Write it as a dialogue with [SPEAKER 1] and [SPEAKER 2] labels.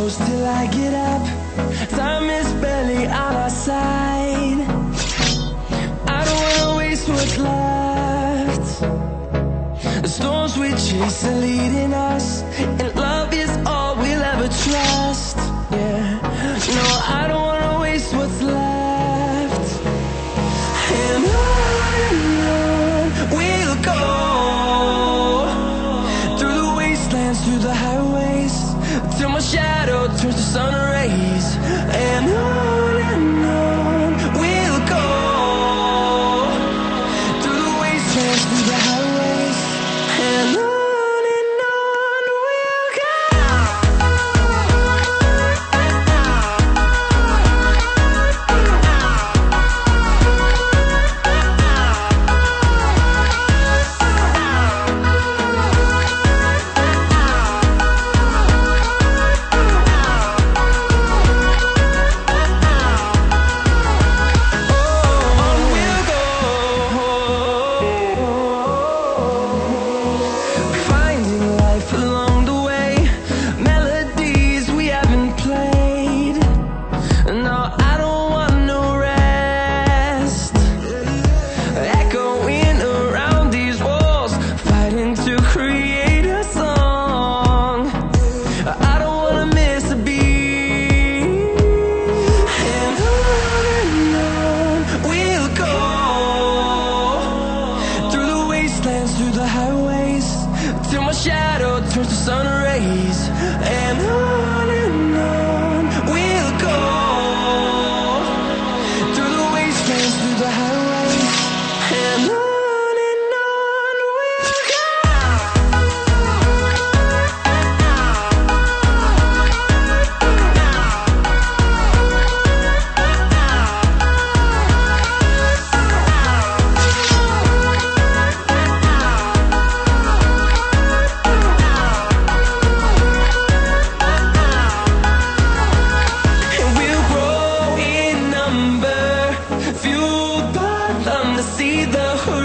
[SPEAKER 1] close till I get up. Time is barely on our side. I don't wanna waste what's left. The storms we chase are leading us, and love is all we'll ever trust. Yeah, no, I don't wanna waste what's left. And on we'll go, through the wastelands, through the highways, till my shadow turns to sun rays. And on we'll go, through the wastelands, through the highways, and on we'll go. Through the highways, till my shadow turns to sun rays. And on we'll go, through the wastelands, through the highways, and on we'll go. Fueled by them to see the hood.